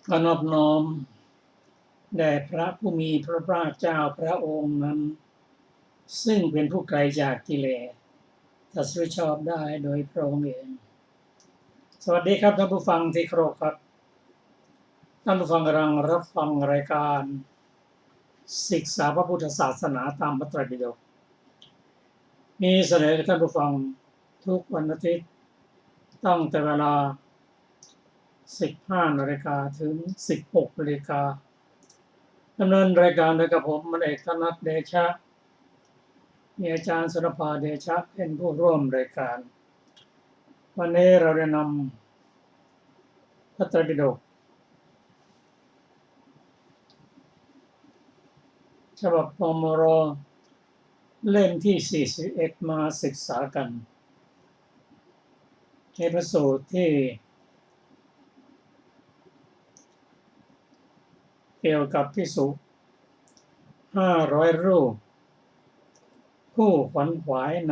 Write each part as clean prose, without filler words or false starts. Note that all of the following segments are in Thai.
ขอนอบน้อมแด่พระผู้มีพระภาคเจ้าพระองค์นั้นซึ่งเป็นผู้ไกลจากกิเลสตรัสรู้ชอบได้โดยพระองค์เองสวัสดีครับท่านผู้ฟังที่เคารพครับท่านผู้ฟังกำลังรับฟังรายการศึกษาพระพุทธศาสนาตามพระไตรปิฎกมีเสนอท่านผู้ฟังทุกวันอาทิตย์ตั้งแต่เวลา 15 นาฬิกาถึง 16 นาฬิกาดำเนินรายการโดยกับผมมนเอกธนัทเดชะมีอาจารย์สุรภาเดชะเป็นผู้ร่วมรายการวันนี้เราได้นำพระไตรปิฎกฉบับปมร.เล่มที่ 41 มาศึกษากันในพระสูตรที่เกี่ยวกับภิกษุ 500 รูปผู้ขวนขวายใ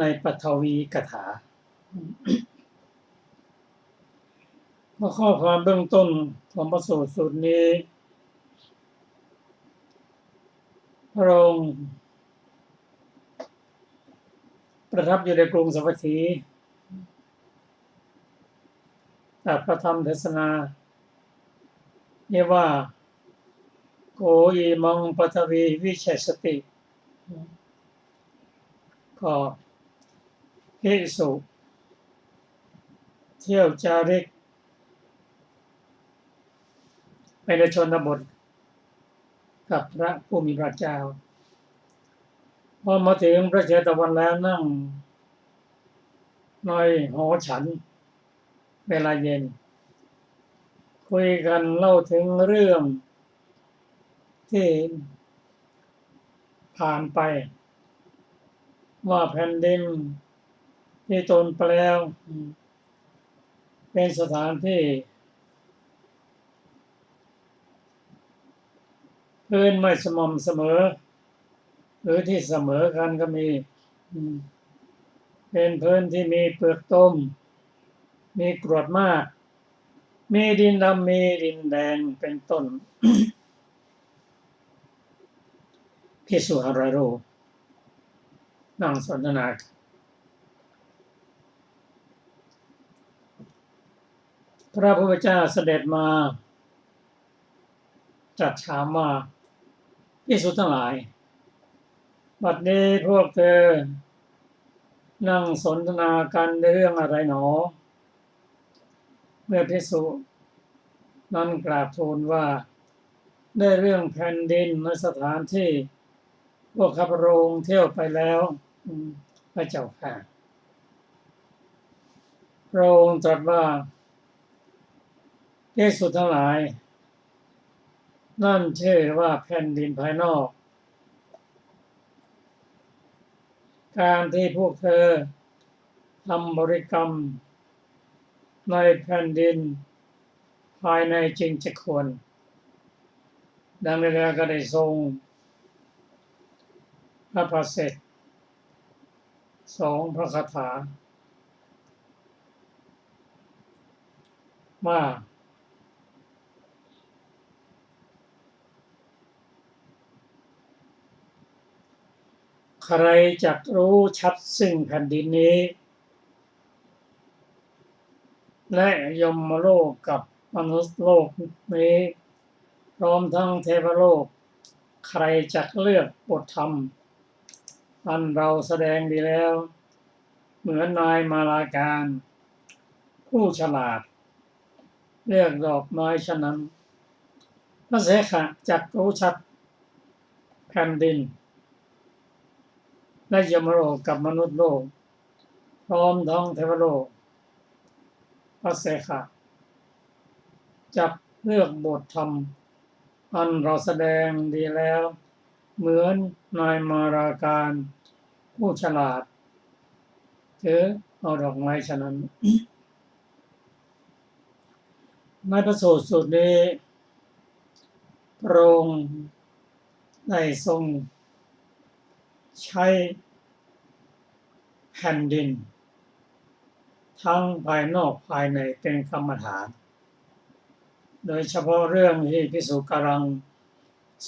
นปฐวีกถาข้อความเบื้องต้นของพระสูตรสูตรนี้พระองค์ประทับอยู่ในกรุงสาวัตถีตรัสพระธรรมเทศนาเรียกว่าโกอิมังปฐวีวิเชสติก็ภิกษุเที่ยวจาริกไปในชนบทกับพระผู้มีพระเจ้าพอมาถึงพระเชตวันแล้วนั่งในหอฉันเวลาเย็นคุยกันเล่าถึงเรื่องที่ผ่านไปว่าแผ่นดินที่ตนไปแล้วเป็นสถานที่พื้นไม่สม่ำเสมอหรือที่เสมอกันก็มีเป็นพื้นที่มีเปลือกต้มมีกรวดมากมีดินดำมีดินแดงเป็นต้น ภิกษุ500 รูปนั่งสนทนาพระพุทธเจ้าเสด็จมาตรัสถามว่าภิกษุทั้งหลายบัดนี้พวกเธอนั่งสนทนากันในเรื่องอะไรหนอเมื่อภิกษุนั้นกราบทูลว่าได้เรื่องแผ่นดินในสถานที่พวกข้าพระองค์เที่ยวไปแล้วพระเจ้าค่ะพระองค์ตรัสว่าภิกษุทั้งหลายนั่นชื่อว่าแผ่นดินภายนอกการที่พวกเธอทำบริกรรมในแผ่นดินภายในจึงจะควรดังนั้นแล้วก็ได้ทรงพระประเสริฐ2 พระคาถาว่าใครจักรู้ชัดซึ่งแผ่นดินนี้และยมโลกกับมนุษย์โลกนี้พร้อมทั้งเทวโลกใครจักเลือกบทธรรมอันเราแสดงดีแล้วเหมือนนายมาลาการผู้ฉลาดเลือกดอกไม้ฉะนั้นพระเสขะจักรู้ชัดแผ่นดินและยมโลกกับมนุษย์โลกพร้อมทั้งเทวโลกพระเสขะจักเลือกบทธรรมอันเราแสดงดีแล้วเหมือนนายมาราการผู้ฉลาดถือเอาดอกไม้ฉะนั้นในพระสูตรสูตรนี้พระองค์ได้ทรงใช้แผ่นดินทั้งภายนอกภายในเป็นกรรมฐาน โดยเฉพาะเรื่องที่ภิกษุกำลัง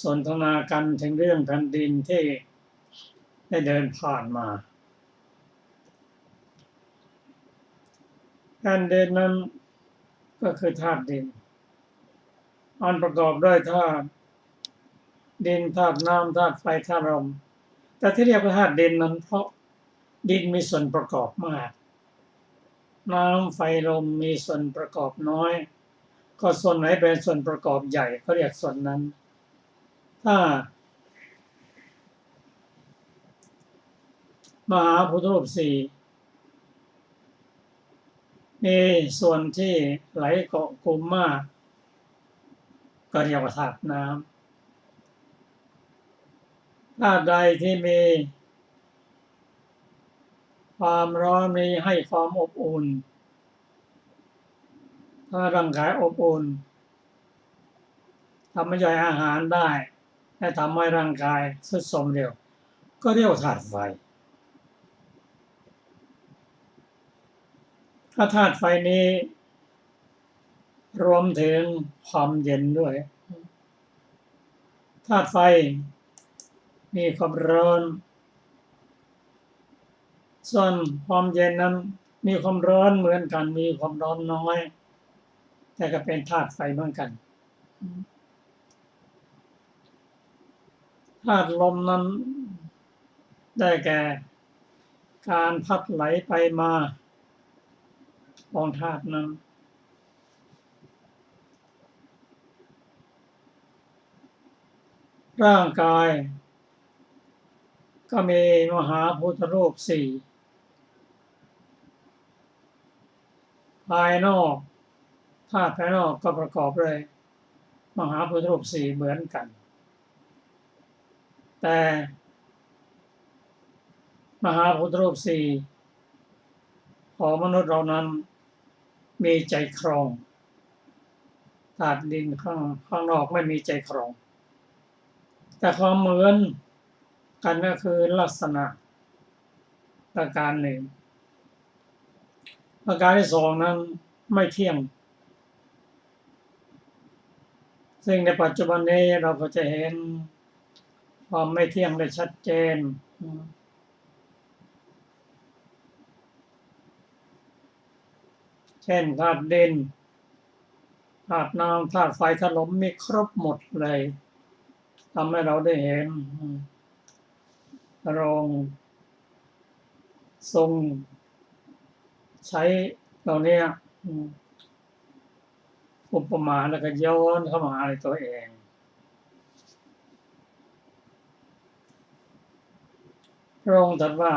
สนทนากันถึงเรื่องแผ่นดินที่ได้เดินผ่านมาแผ่นดินนั้นก็คือธาตุดินอันประกอบด้วยธาตุดินธาตุน้ำธาตุไฟธาตุลมแต่ที่เรียกว่าธาตุดินนั้นเพราะดินมีส่วนประกอบมากน้ำไฟลมมีส่วนประกอบน้อยก็ส่วนไหนเป็นส่วนประกอบใหญ่เขาเรียกส่วนนั้นถ้ามหาพุทธรูปสี่มีส่วนที่ไหลเกาะกลุ่มมากก็เรียกว่าธาตุน้ำธาตุใดที่มีความร้อนมีให้ความอบอุ่นถ้าร่างกายอบอุ่นทำให้ย่อยอาหารได้และทำให้ร่างกายทรุดโทรมเร็วก็เรียกว่าธาตุไฟถ้าธาตุไฟนี้รวมถึงความเย็นด้วยธาตุไฟมีความร้อนส่วนความเย็นนั้นมีความร้อนเหมือนกันมีความร้อนน้อยแต่ก็เป็นธาตุไฟเหมือนกันธาตุลมนั้นได้แก่การพัดไหลไปมาของธาตุนั้นร่างกายก็มีมหาพุทธรูปสี่ภายนอกธาตุภายนอกก็ประกอบด้วยมหาพุทธรูปสี่เหมือนกันแต่มหาพุทธรูปสี่ของมนุษย์เรานั้นมีใจครองธาตุดินข้างนอกไม่มีใจครองแต่ความเหมือนกันก็คือลักษณะประการหนึ่งประการที่สองนั้นไม่เที่ยงซึ่งในปัจจุบันนี้เราก็จะเห็นความไม่เที่ยงได้ชัดเจนเช่นธาตุดินธาตุน้ำธาตุไฟธาตุลมมีครบหมดเลยทำให้เราได้เห็นพระองค์ทรงใช้เหล่านี้อุปมาแล้วก็ย้อนเข้ามาในตัวเองพระองค์ตรัสว่า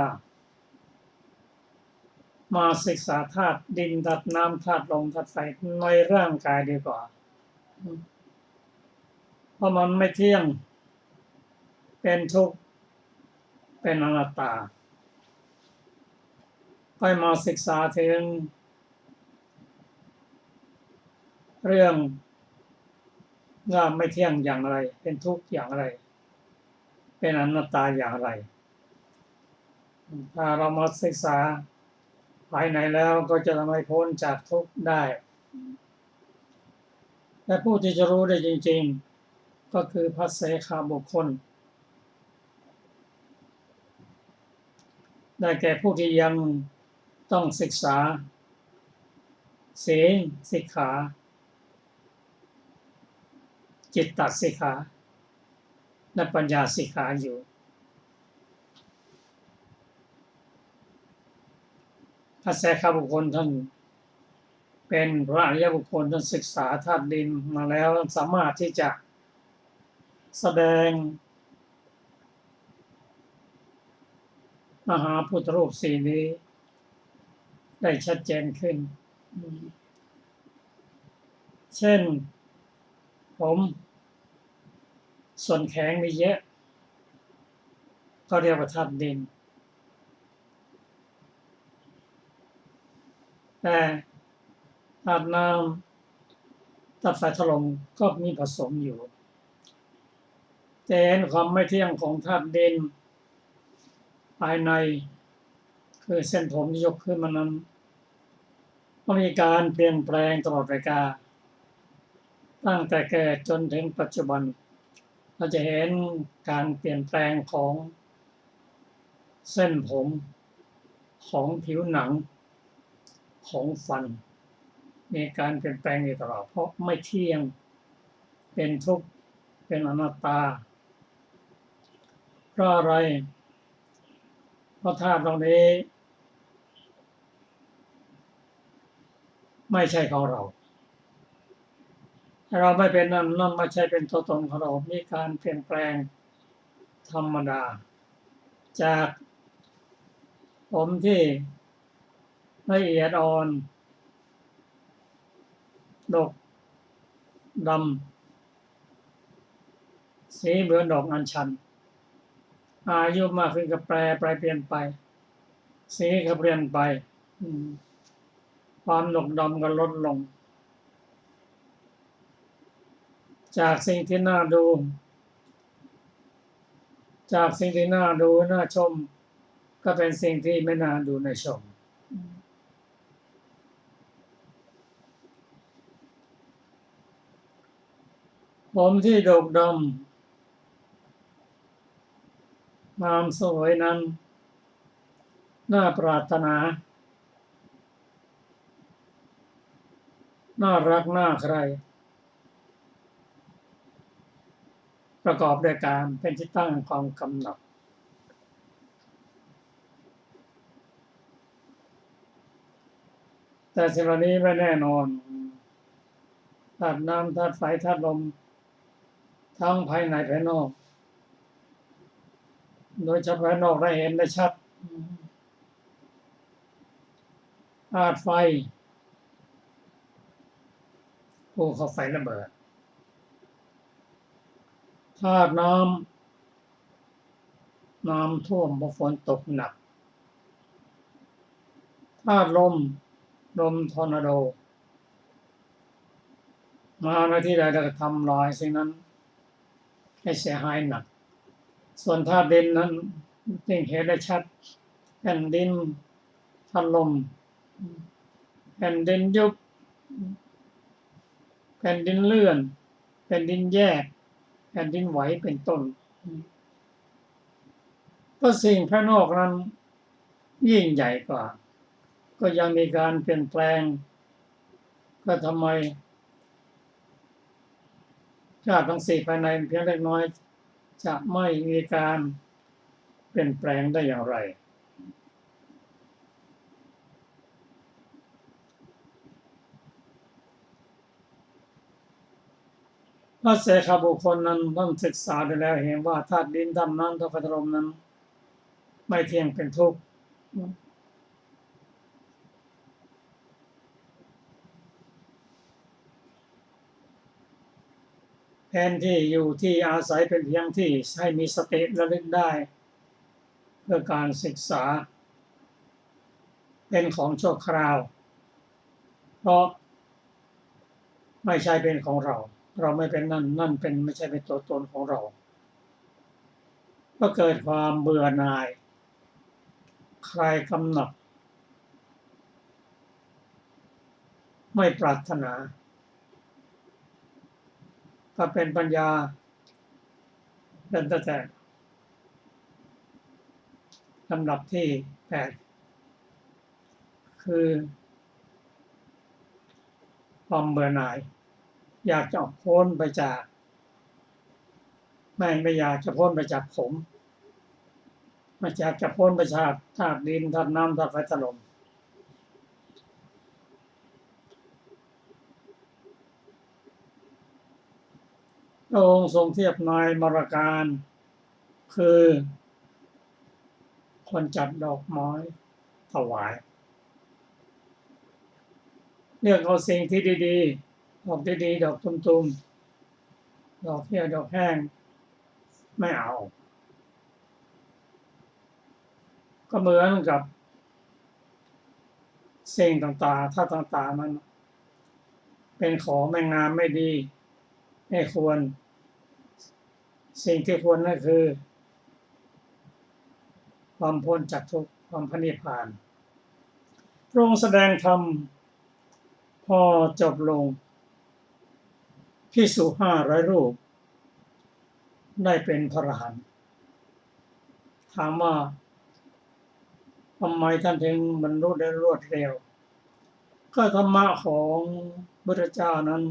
มาศึกษาธาตุดินธาตุน้ำธาตุลมธาตุไฟในร่างกายดีกว่าเพราะมันไม่เที่ยงเป็นทุกข์เป็นอนัตตาค่อยมาศึกษาถึงเรื่องว่าไม่เที่ยงอย่างไรเป็นทุกข์อย่างไรเป็นอนัตตาอย่างไรถ้าเรามาศึกษาภายในแล้วก็จะทำให้พ้นจากทุกข์ได้และผู้ที่จะรู้ได้จริงๆก็คือพระเสขบุคคลได้แก่ผู้ที่ยังต้องศึกษาศีลสิกขาจิตตสิกขาและปัญญาสิกขาอยู่พระเสขบุคคลท่านเป็นพระอริยบุคคลท่านศึกษาธาตุดินมาแล้วสามารถที่จะแสดงมหาพุทธรูปสี่นี้ได้ชัดเจนขึ้นเช่นผมส่วนแข็งมีเยอะก็เรียกว่าธาตุดินแต่ธาตุน้ำธาตุไฟธาตุลมก็มีผสมอยู่แต่เห็นความไม่เที่ยงของธาตุดินภายในคือเส้นผมที่ยกขึ้นมานั้นก็มีการเปลี่ยนแปลงตลอดเวลา ตั้งแต่แก่จนถึงปัจจุบันเราจะเห็นการเปลี่ยนแปลงของเส้นผมของผิวหนังของฟันมีการเปลี่ยนแปลงอยู่ตลอดเพราะไม่เที่ยงเป็นทุกข์เป็นอนัตตาเพราะอะไรเพราะธาตุเหล่านี้ไม่ใช่ของเราเราไม่เป็นนั่นไม่ใช่เป็นตัวตนของเรามีการเปลี่ยนแปลงธรรมดาจากผมที่ละเอียดอ่อนดกดำสีเหมือนดอกอัญชันอายุมากขึ้นก็แปรเปลี่ยนไปสีก็เปลี่ยนไปความดกดำก็ลดลงจากสิ่งที่น่าดูน่าชมก็เป็นสิ่งที่ไม่น่าดูน่าชมผมที่ดกดำงามสวยนั้นน่าปรารถนาน่ารักน่าใครประกอบด้วยการเป็นที่ตั้งความกำหนัดแต่สิ่งเหล่านี้ไม่แน่นอนธาตุน้ำธาตุไฟธาตุลมทั้งภายในภายนอกโดยเฉพาะภายนอกได้เห็นได้ชัดธาตุไฟภูเขาไฟระเบิดธาตุน้ำท่วมเพราะฝนตกหนักธาตุลมทอร์นาโดมาในที่ใดก็ทำลายสิ่งนั้นให้เสียหายหนักส่วนธาตุดินนั้นยิ่งเห็นได้ชัดแผ่นดินถล่มแผ่นดินยุบแผ่นดินเลื่อนแผ่นดินแยกแผ่นดินไหวเป็นต้นก็สิ่งภายนอกนั้นยิ่งใหญ่กว่าก็ยังมีการเปลี่ยนแปลงก็ทำไมธาตุทั้งสี่ภายในเพียงเล็กน้อยจะไม่มีการเปลี่ยนแปลงได้อย่างไรพระเสขบุคคลนั้นต้องศึกษาดูแล้วเห็นว่าธาตุดินธาตุน้ำธาตุไฟธาตุลมนั้นไม่เที่ยงเป็นทุกข์แทนที่อยู่ที่อาศัยเป็นเพียงที่ให้มีสติระลึกได้เพื่อการศึกษาเป็นของชั่วคราวเพราะไม่ใช่เป็นของเราไม่เป็นนั่นเป็นไม่ใช่เป็นตัวตนของเราก็เกิดความเบื่อหน่ายคลายกำหนัดไม่ปรารถนาก็เป็นปัญญาเป็นแต่ลำดับที่8คือความเบื่อหน่ายอยากจะพ้นไปจากไม่อยากจะพ้นไปจากผมไม่อยากจะพ้นไปจากธาตุดินธาตุน้ำธาตุไฟธาตุลมพระองค์ทรงเทียบนายมรการคือคนจัดดอกไม้ถวายเลือกเอาสิ่งที่ดีๆดอกดีๆดอกตุ้มๆดอกเหี่ยวดอกแห้งไม่เอาก็เหมือนกับสิ่งต่างๆถ้าต่างๆนั้นเป็นของไม่งามไม่ดีไม่ควรสิ่งที่ควรนั่นคือความพ้นจากทุกข์ความพระนิพพานพระองค์แสดงธรรมพอจบลง ภิกษุ500 รูปได้เป็นพระอรหันต์ถามว่าทำไมท่านถึงบรรลุได้รวดเร็วก็ธรรมะของพระพุทธเจ้านั้น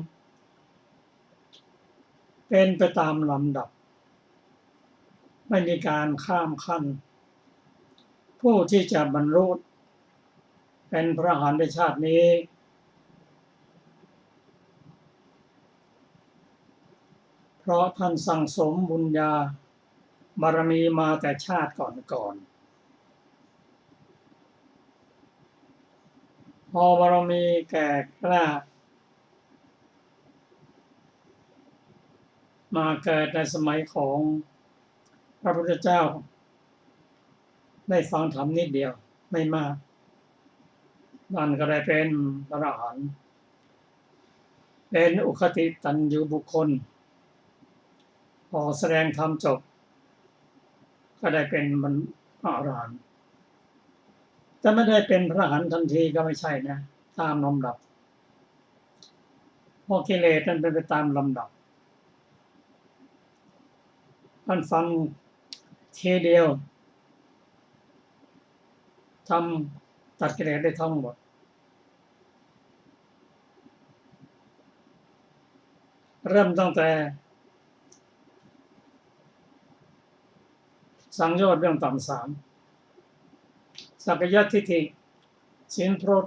เป็นไปตามลำดับไม่มีการข้ามขั้นผู้ที่จะบรรลุเป็นพระอรหันต์ในชาตินี้เพราะท่านสั่งสมบุญญาบารมีมาแต่ชาติก่อนพอบารมีแก่กล้ามาเกิดในสมัยของพระพุทธเจ้าได้ฟังธรรมนิดเดียวไม่มากนั่นก็ได้เป็นพระอรหันต์เป็นอุคติตัญญูบุคคลพอแสดงธรรมจบก็ได้เป็นพระอรหันต์แต่ไม่ได้เป็นพระอรหันต์ทันทีก็ไม่ใช่นะตามลำดับเพราะกิเลสนั้นเป็นไปตามลำดับท่านฟังทีเดียวทำตัดกิเลสได้ทั้งหมดเริ่มตั้งแต่สังโยชน์เรื่องต่ำ3สักยทิฏฐิศีลพรต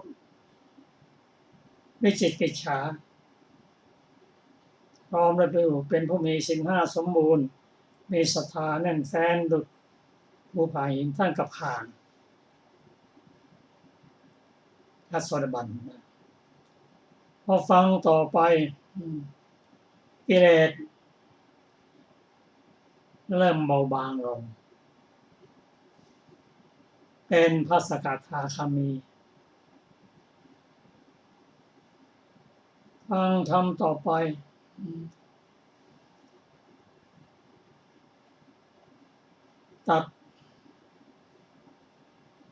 วิจิกิจฉาพร้อมระลึกเป็นผู้มีศีล5สมบูรณ์มีศรัทธาแน่นแฟ้นดุจภูผาหินท่านกับผ่านพระโสดาบันพอฟังต่อไปกิเลสเริ่มเบาบางลงเป็นพระสกทาคามีฟังธรรมต่อไปตัด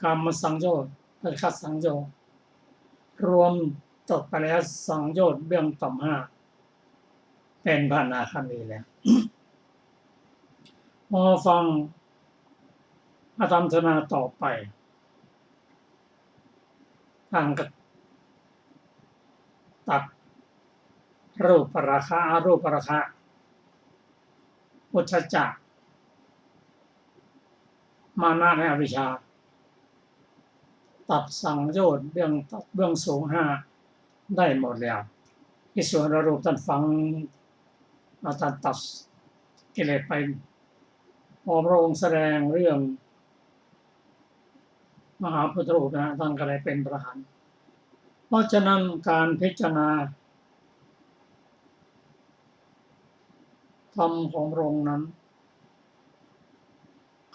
กรรมสังโยชน์ปฏิฆะสังโยชน์รวมตกไปแล้วสังโยชน์เบื้องต่ำ5เป็นพระอนาคามีแล้วพอฟังพระธรรมเทศนาต่อไปท่านก็ตัดรูปราคะอรูปราคะอุทธัจจะมานะและอวิชชาตัดสังโยชน์เบื้องสูง5ได้หมดแล้วที่ส่วนอรูปท่านฟังท่านตัดกิเลสไปพอพระองค์แสดงเรื่องมหาพุทธรูปนะท่านก็ได้เป็นพระอรหันต์เพราะฉะนั้นการพิจารณาธรรมของพระองค์นั้น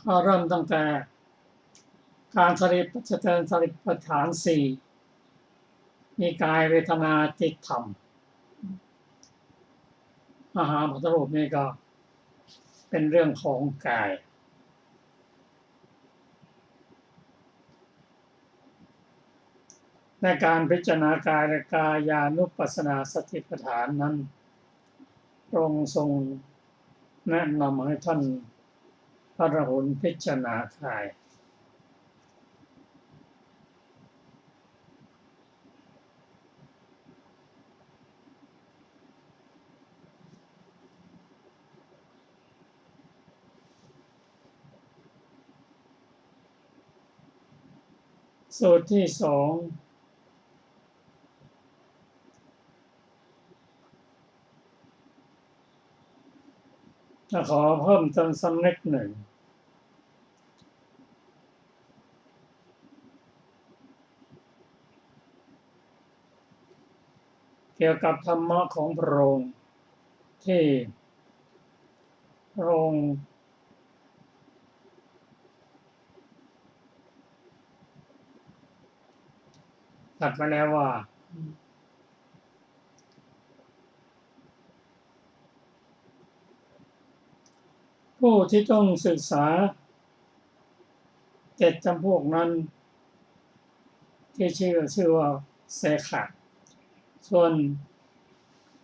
ก็เริ่มตั้งแต่การสติปัฏฐาน4มีกายเวทนาจิตธรรมมหาพุทธรูปนี่ก็เป็นเรื่องของกายในการพิจารณากายและกายานุปัสสนาสติปัฏฐานนั้นพระองค์ทรงแนะนำให้ท่านพระอรหันต์พิจารณากายสูตรที่2จะขอเพิ่มเติมสักนิดหนึ่งเกี่ยวกับธรรมะของพระองค์ที่พระองค์ตรัสไปแล้วว่าผู้ที่ต้องศึกษา7 จำพวกนั้นที่ชื่อว่าเสขะส่วน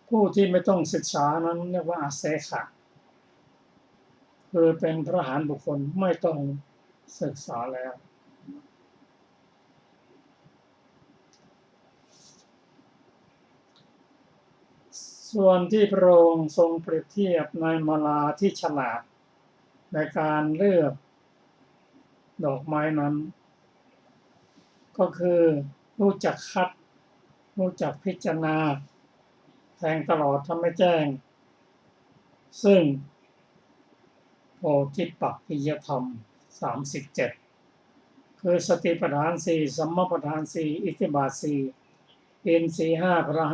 ผู้ที่ไม่ต้องศึกษานั้นเรียกว่าอาเสขะคือเป็นพระอรหันต์บุคคลไม่ต้องศึกษาแล้วส่วนที่พระองค์ทรงเปรียบเทียบนายมาลาที่ฉลาดในการเลือกดอกไม้นั้นก็คือรู้จักคัดรู้จักพิจารณาแทงตลอดทำให้แจ้งซึ่งโพธิปักขิยธรรม37คือสติปัฏฐาน4สัมมาปัฏฐาน4อิทธิบาท4อินทรีย์5พละ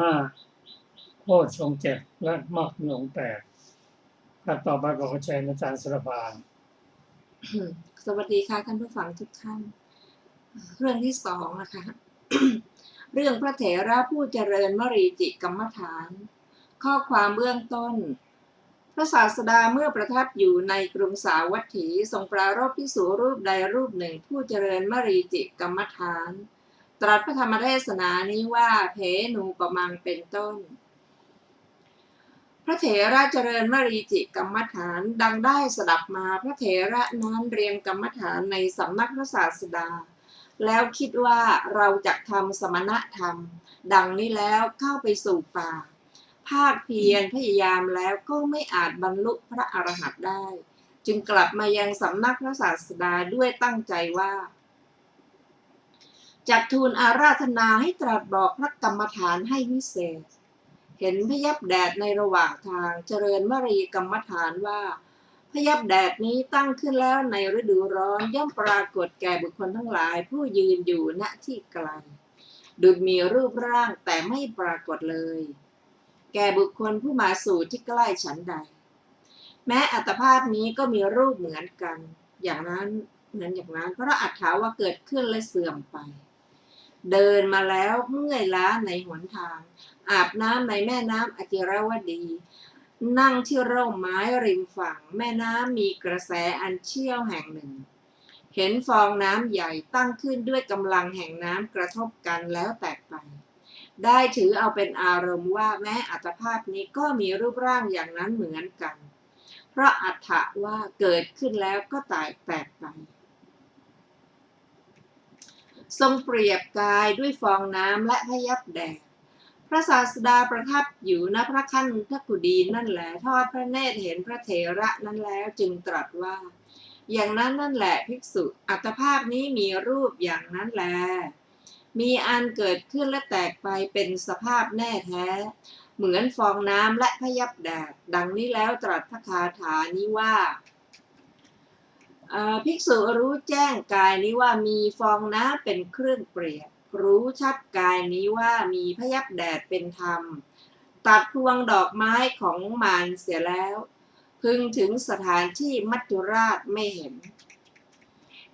5โพชฌงค์7และมรรคมีองค์8ครับต่อไปขอเชิญอาจารย์สุรภา สวัสดีค่ะท่านผู้ฟังทุกท่านเรื่องที่2นะคะ เรื่องพระเถระผู้เจริญมรีจิกรรมฐานข้อความเบื้องต้นพระศาสดาเมื่อประทับอยู่ในกรุงสาวัตถีทรงปรารภภิกษุรูปใดรูปหนึ่งผู้เจริญมรีจิกรรมฐานตรัสพระธรรมเทศนานี้ว่าเพนูปมังเป็นต้นพระเถระเจริญมรีจิกรรมฐานดังได้สดับมาพระเถระนั้นเรียนกรรมฐานในสำนักพระศาสดาแล้วคิดว่าเราจะทำสมณธรรมดังนี้แล้วเข้าไปสู่ป่าภาคเพียรพยายามแล้วก็ไม่อาจบรรลุพระอรหันต์ได้จึงกลับมายังสำนักพระศาสดาด้วยตั้งใจว่าจักทูลอาราธนาให้ตรัสบอกพระกรรมฐานให้วิเศษเห็นพยับแดดในระหว่างทางเจริญมรีกรรมฐานว่าพยับแดดนี้ตั้งขึ้นแล้วในฤดูร้อนย่อมปรากฏแก่บุคคลทั้งหลายผู้ยืนอยู่ณที่ไกลดุจมีรูปร่างแต่ไม่ปรากฏเลยแก่บุคคลผู้มาสู่ที่ใกล้ฉันใดแม้อัตภาพนี้ก็มีรูปเหมือนกันอย่างนั้นเพราะอัตถาว่าเกิดขึ้นและเสื่อมไปเดินมาแล้วเมื่อยล้าในหนทางอาบน้ำในแม่น้ำอจิรวดีนั่งที่ร่มไม้ริมฝั่งแม่น้ำมีกระแสอันเชี่ยวแห่งหนึ่งเห็นฟองน้ำใหญ่ตั้งขึ้นด้วยกำลังแห่งน้ำกระทบกันแล้วแตกไปได้ถือเอาเป็นอารมณ์ว่าแม้อัตภาพนี้ก็มีรูปร่างอย่างนั้นเหมือนกันเพราะอัตถะว่าเกิดขึ้นแล้วก็แตกไปทรงเปรียบกายด้วยฟองน้ำและพยับแดดพระศาสดาประทับอยู่ณพระคันธกุฎีนั่นแหละทอดพระเนตรเห็นพระเถระนั้นแล้วจึงตรัสว่าอย่างนั้นนั่นแหละภิกษุอัตภาพนี้มีรูปอย่างนั้นแลมีอันเกิดขึ้นและแตกไปเป็นสภาพแน่แท้เหมือนฟองน้ำและพยับแดดดังนี้แล้วตรัสพระคาถานี้ว่าภิกษุรู้แจ้งกายนี้ว่ามีฟองน้ำเป็นเครื่องเปรียบรู้ชัดกายนี้ว่ามีพยับแดดเป็นธรรมตัดพวงดอกไม้ของมารเสียแล้วพึงถึงสถานที่มัจจุราชไม่เห็น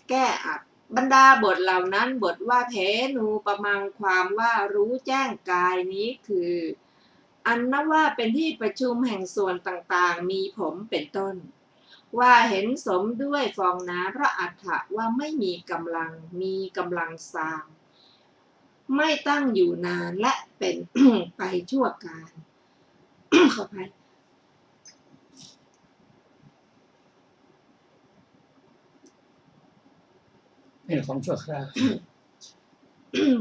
แก้อัดบรรดาบทเหล่านั้นบทว่าเพนูปมังความว่ารู้แจ้งกายนี้คืออันนับว่าเป็นที่ประชุมแห่งส่วนต่างๆมีผมเป็นต้นว่าเห็นสมด้วยฟองน้ำพระอัฏฐะว่าไม่มีกำลังสร้างไม่ตั้งอยู่นานและเป็น ไปชั่วกาล ขออภัยเป็นของชั่วคราว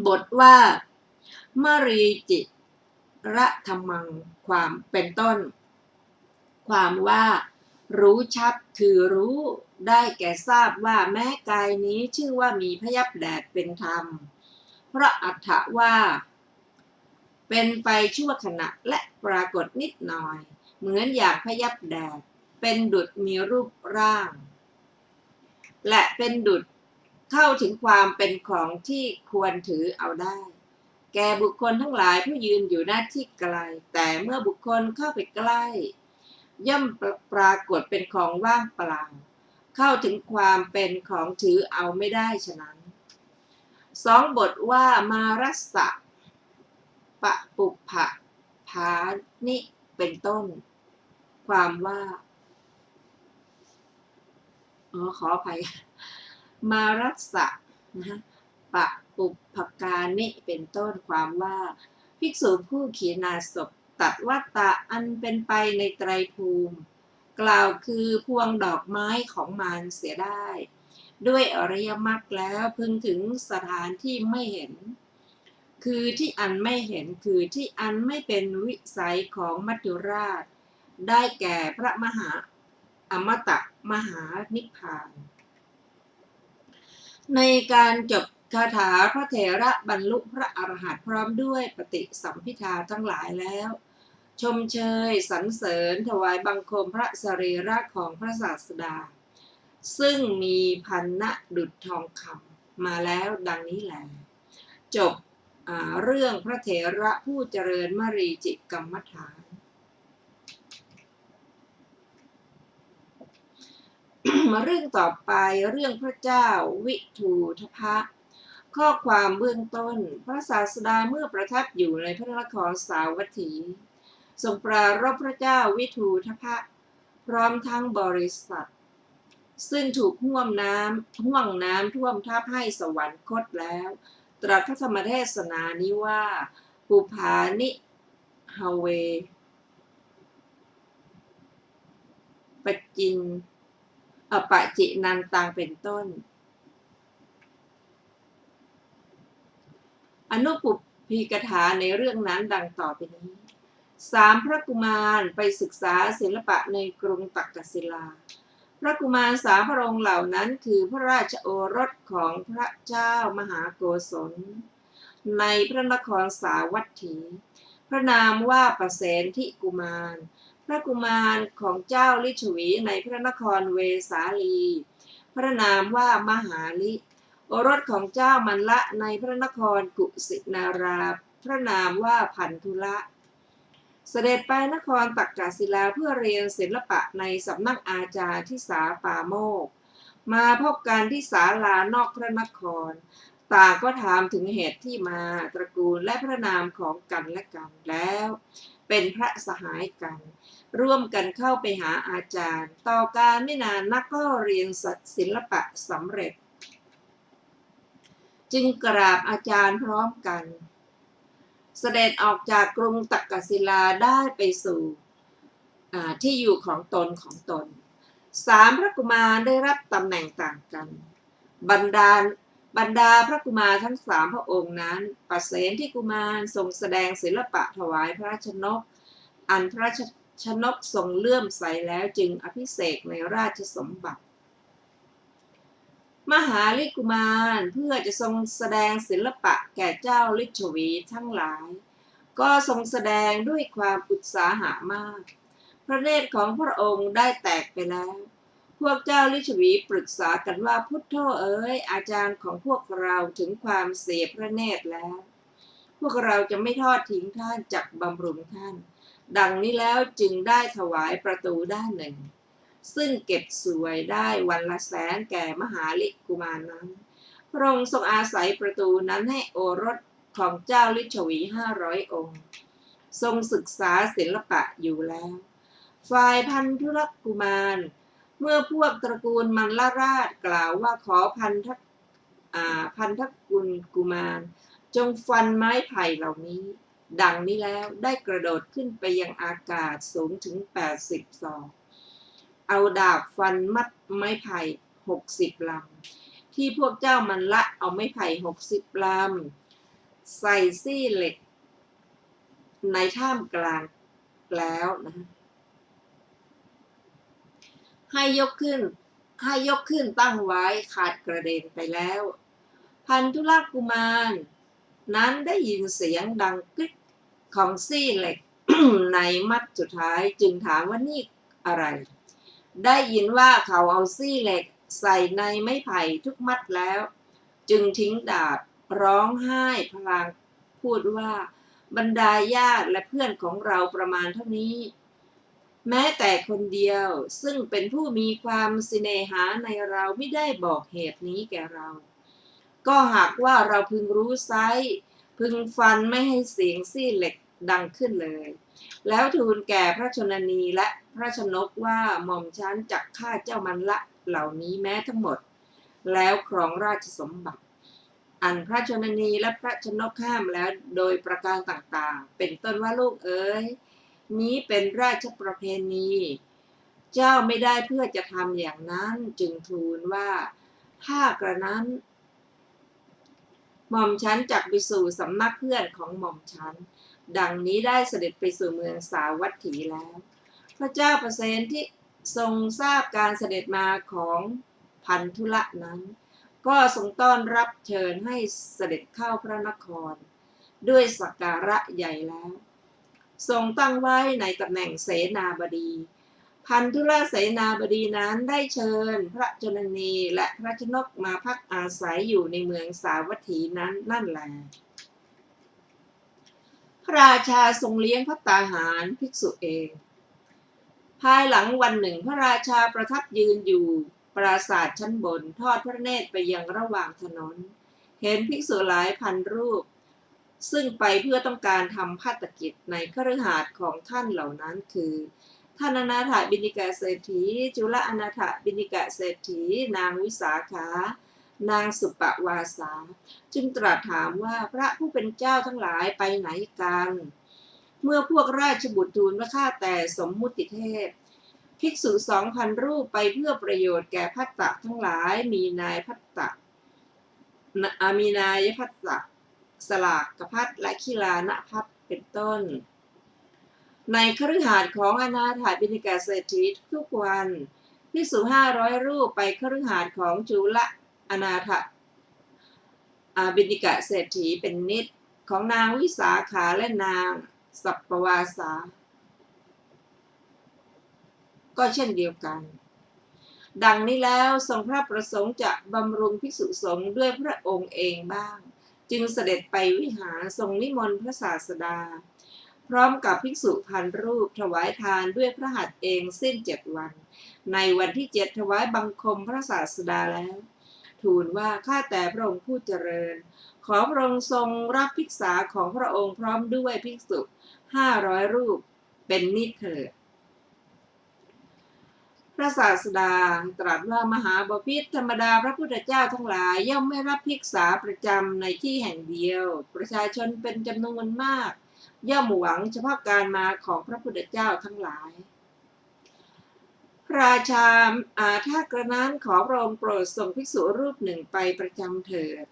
บทว่ามรีจิระธรรมังความเป็นต้นความว่ารู้ชัดคือรู้ได้แก่ทราบว่าแม้กายนี้ชื่อว่ามีพยับแดดเป็นธรรมเพราะอัฏฐะว่าเป็นไปชั่วขณะและปรากฏนิดหน่อยเหมือนอย่างพยับแดดเป็นดุจมีรูปร่างและเป็นดุจเข้าถึงความเป็นของที่ควรถือเอาได้แก่บุคคลทั้งหลายผู้ยืนอยู่หน้าที่ไกลแต่เมื่อบุคคลเข้าไปใกล้ย่อมปรากฏเป็นของว่างเปล่าเข้าถึงความเป็นของถือเอาไม่ได้ฉะนั้น2บทว่ามารัสสะปะปุพะภานิเป็นต้นความว่าขออภัยมารัสสะนะปะปุพกานิเป็นต้นความว่าภิกษุผู้ขีณาสพ ตัดวัตตะอันเป็นไปในไตรภูมิ กล่าวคือพวงดอกไม้ของมารเสียได้ ด้วยอริยมรรคแล้วพึงถึงสถานที่ไม่เห็น คือที่อันไม่เห็นคือที่อันไม่เป็นวิสัยของมัจจุราช ได้แก่พระมหาอมตะมหานิพพาน ในการจบคาถาพระเถระบรรลุพระอรหันต์พร้อมด้วยปฏิสัมภิทาทั้งหลายแล้ว ชมเชยสรรเสริญถวายบังคมพระสรีระของพระศาสดา ซึ่งมีพันนะดุจทองคำมาแล้วดังนี้แหละจบเรื่องพระเถระผู้เจริญมรีจิกรรมฐาน มาเรื่องต่อไปเรื่องพระเจ้าวิทูทพะข้อความเบื้องต้นพระศาสดาเมื่อประทับอยู่ในพระนครสาวัตถีทรงปรารภพระเจ้าวิทูทพะพร้อมทั้งบริษัทซึ่งถูกห่วงน้ำท่วมทับให้สวรรคตแล้วตรัสพระธรรมเทศนานี้ว่าปุภานิฮเวปจินปะจินันตังเป็นต้นอนุปุพพีกถาในเรื่องนั้นดังต่อไปนี้3พระกุมารไปศึกษาศิลปะในกรุงตักกศิลาพระกุมาร3พระองค์เหล่านั้นคือพระราชโอรสของพระเจ้ามหาโกศลในพระนครสาวัตถีพระนามว่าประเสนทิกุมารพระกุมารของเจ้าลิชวีในพระนครเวสาลีพระนามว่ามหาลิโอรสของเจ้ามันละในพระนครกุสินาราพระนามว่าพันธุละเสด็จไปนครตักกศิลาเพื่อเรียนศิลปะในสำนักอาจารย์ที่สาปาโมกมาพบกันที่ศาลานอกพระนครต่างก็ถามถึงเหตุที่มาตระกูลและพระนามของกันและกันแล้วเป็นพระสหายกันร่วมกันเข้าไปหาอาจารย์ต่อการไม่นานนักก็เรียนศิลปะสำเร็จจึงกราบอาจารย์พร้อมกันเสด็จออกจากกรุงตักกศิลาได้ไปสู่ที่อยู่ของตน3พระกุมารได้รับตำแหน่งต่างกันบรรดาพระกุมารทั้ง3พระองค์นั้นประเสนที่กุมารทรงแสดงศิลปะถวายพระชนกอันพระชนกทรงเลื่อมใสแล้วจึงอภิเษกในราชสมบัติมหาลิกุมารเพื่อจะทรงแสดงศิลปะแก่เจ้าลิชวีทั้งหลายก็ทรงแสดงด้วยความอุตสาหะมากพระเนตรของพระองค์ได้แตกไปแล้วพวกเจ้าลิชวีปรึกษากันว่าพุทโธเอ๋ยอาจารย์ของพวกเราถึงความเสียพระเนตรแล้วพวกเราจะไม่ทอดทิ้งท่านจักบำรุงท่านดังนี้แล้วจึงได้ถวายประตูด้านหนึ่งซึ่งเก็บสวยได้วันละแสนแก่มหาลิกุมารนั้นพระองค์ทรงอาศัยประตูนั้นให้โอรสของเจ้าลิชวี500 องค์ทรงศึกษาศิลปะอยู่แล้วฝ่ายพันธุลกุมารเมื่อพวกตระกูลมันลราชกล่าวว่าขอพันธกุมารจงฟันไม้ไผ่เหล่านี้ดังนี้แล้วได้กระโดดขึ้นไปยังอากาศสูงถึง80 ศอกเอาดาบฟันมัดไม้ไผ่60 ลำที่พวกเจ้ามันละเอาไม้ไผ่60 ลำใส่ซี่เหล็กในท่ามกลางแล้วนะให้ยกขึ้นตั้งไว้ขาดกระเด็นไปแล้วพันธุลกุมารนั้นได้ยินเสียงดังกึกของซี่เหล็ก ในมัดสุดท้ายจึงถามว่านี่อะไรได้ยินว่าเขาเอาซี่เหล็กใส่ในไม้ไผ่ทุกมัดแล้วจึงทิ้งดาบร้องไห้พลางพูดว่าบรรดาญาติและเพื่อนของเราประมาณเท่านี้แม้แต่คนเดียวซึ่งเป็นผู้มีความสิเนหาในเราไม่ได้บอกเหตุนี้แก่เราก็หากว่าเราพึงรู้ไซร้พึงฟันไม่ให้เสียงซี่เหล็กดังขึ้นเลยแล้วทูลแก่พระชนนีและพระชนกว่าหม่อมฉันจักฆ่าเจ้ามันละเหล่านี้แม้ทั้งหมดแล้วครองราชสมบัติอันพระชนนีและพระชนกห้ามแล้วโดยประการต่างๆเป็นต้นว่าลูกเอ๋ย นี้เป็นราชประเพณีเจ้าไม่ได้เพื่อจะทำอย่างนั้นจึงทูลว่าถ้ากระนั้นหม่อมฉันจักไปสู่สำนักเพื่อนของหม่อมฉันดังนี้ได้เสด็จไปสู่เมืองสาวัตถีแล้วพระเจ้าประเสนที่ทรงทราบการเสด็จมาของพันธุละนั้นก็ทรงต้อนรับเชิญให้เสด็จเข้าพระนครด้วยสักการะใหญ่แล้วทรงตั้งไว้ในตำแหน่งเสนาบดีพันธุละเสนาบดีนั้นได้เชิญพระชนนีและพระชนกมาพักอาศัยอยู่ในเมืองสาวัตถีนั้นนั่นแลพระราชาทรงเลี้ยงภัตตาหารภิกษุเองภายหลังวันหนึ่งพระราชาประทับยืนอยู่ปราสาทชั้นบนทอดพระเนตรไปยังระหว่างถนนเห็นภิกษุหลายพันรูปซึ่งไปเพื่อต้องการทำภัตกิจในคฤหาสน์ของท่านเหล่านั้นคือท่านอนาถบิณฑิกเศรษฐีจุลอนาถบิณฑิกเศรษฐีนางวิสาขานางสุปวาสาจึงตรัสถามว่าพระผู้เป็นเจ้าทั้งหลายไปไหนกันเมื่อพวกราชบุตรทูลว่าข้าแต่สมมุติเทพภิกษุ 2,000 รูปไปเพื่อประโยชน์แก่ภัตตะทั้งหลายมีนายภัตตะมีนายภัตตะสลากกภัตและคิลานภัตเป็นต้นในคฤหาสน์ของอนาถบิณฑิกเศรษฐีทุกวันภิกษุ500 รูปไปคฤหาสน์ของจุลอนาถบิณฑิกเศรษฐีเป็นนิดของนางวิสาขาและนางสัปปวาสาก็เช่นเดียวกันดังนี้แล้วทรงพระประสงค์จะบำรุงภิกษุสงฆ์ด้วยพระองค์เองบ้างจึงเสด็จไปวิหารทรงนิมนต์พระศาสดาพร้อมกับภิกษุพันรูปถวายทานด้วยพระหัตถ์เองสิ้น7 วันในวันที่7ถวายบังคมพระศาสดาแล้วทูลว่าข้าแต่พระองค์ผู้เจริญขอพระองค์ทรงรับภิกษาของพระองค์พร้อมด้วยภิกษุ500 รูปเป็นนิจเถิดพระศาสดาตรัสว่ามหาบพิตรธรรมดาพระพุทธเจ้าทั้งหลายย่อมไม่รับภิกษาประจำในที่แห่งเดียวประชาชนเป็นจำนวนมากย่อมหวังเฉพาะการมาของพระพุทธเจ้าทั้งหลายพระราชาถ้ากระนั้นขอพระองค์โปรดส่งภิกษุรูปหนึ่งไปประจำเถิด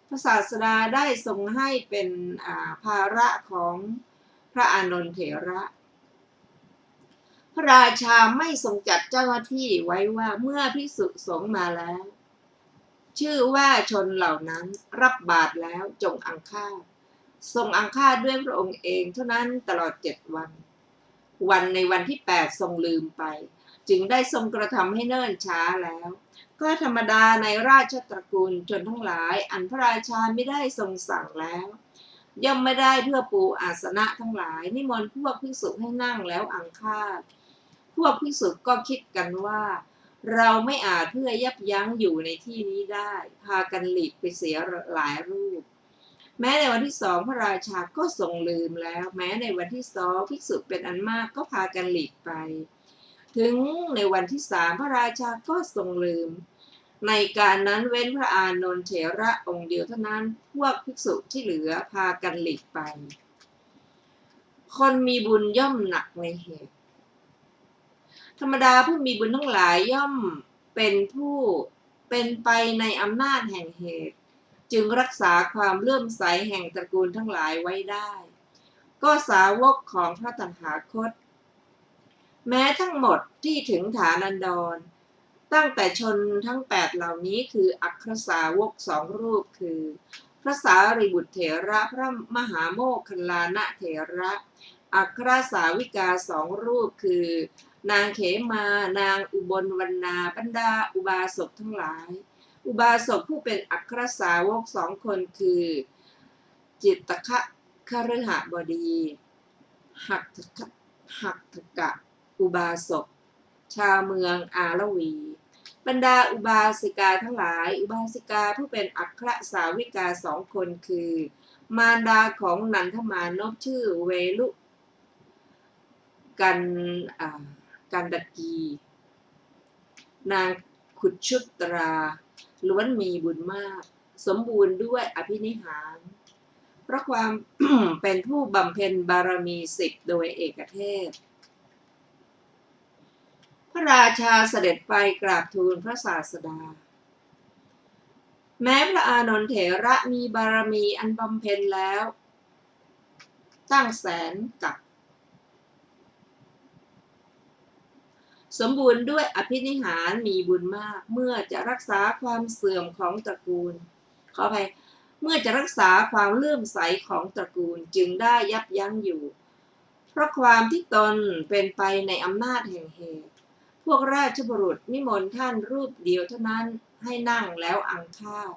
พระศาสดาได้ทรงให้เป็นภาระของพระอานนท์เถระพระราชาไม่ทรงจัดเจ้าหน้าที่ไว้ว่าเมื่อภิกษุสงฆ์มาแล้วชื่อว่าชนเหล่านั้นรับบาตรแล้วจงอังคาดทรงอังคาดด้วยพระองค์เองเท่านั้นตลอด7 วันในวันที่8ทรงลืมไปจึงได้ทรงกระทำให้เนิ่นช้าแล้วก็ธรรมดาในราชตระกูลชนทั้งหลายอันพระราชาไม่ได้ทรงสั่งแล้วย่อมไม่ได้เพื่อปูอาสนะทั้งหลายนิมนต์พวกภิกษุให้นั่งแล้วอังคาดพวกภิกษุก็คิดกันว่าเราไม่อาจเพื่อยับยั้งอยู่ในที่นี้ได้พากันหลีกไปเสียหลายรูปแม้ในวันที่2พระราชาก็ทรงลืมแล้วแม้ในวันที่2ภิกษุเป็นอันมากก็พากันหลีกไปถึงในวันที่3พระราชาก็ทรงลืมในการนั้นเว้นพระอานนท์เถระองค์เดียวเท่านั้นพวกภิกษุที่เหลือพากันหลีกไปคนมีบุญย่อมหนักในเหตุธรรมดาผู้มีบุญทั้งหลายย่อมเป็นผู้เป็นไปในอำนาจแห่งเหตุจึงรักษาความเลื่อมใสแห่งตระกูลทั้งหลายไว้ได้ก็สาวกของพระตถาคตแม้ทั้งหมดที่ถึงฐานันดรตั้งแต่ชนทั้ง8เหล่านี้คืออัครสาวก2 รูปคือพระสารีบุตรเถระพระมหาโมคคัลลานะเถระอัครสาวิกา2 รูปคือนางเขมานางอุบลวรรณาบรรดาอุบาสกทั้งหลายอุบาสกผู้เป็นอัครสาวก2 คนคือจิตตคะคฤหบดีหัตถกะอุบาสกชาวเมืองอาระวีบรรดาอุบาสิกาทั้งหลายอุบาสิกาผู้เป็นอัครสาวิกา2 คนคือมารดาของนันทมานพชื่อเวลุกันดกีนางขุชุตราล้วนมีบุญมากสมบูรณ์ด้วยอภินิหาร เพราะความ เป็นผู้บำเพ็ญบารมี10โดยเอกเทศ พระราชาเสด็จไปกราบทูลพระศาสดา แม้พระอานนท์เถระมีบารมีอันบำเพ็ญแล้วตั้งแสนกับสมบูรณ์ด้วยอภินิหารมีบุญมากเมื่อจะรักษาความเสื่อมของตระกูลขออภัยเมื่อจะรักษาความเลื่อมใสของตระกูลจึงได้ยับยั้งอยู่เพราะความที่ตนเป็นไปในอำนาจแห่งเหตุพวกราชบุรุษนิมนต์ท่านรูปเดียวเท่านั้นให้นั่งแล้วอังคาด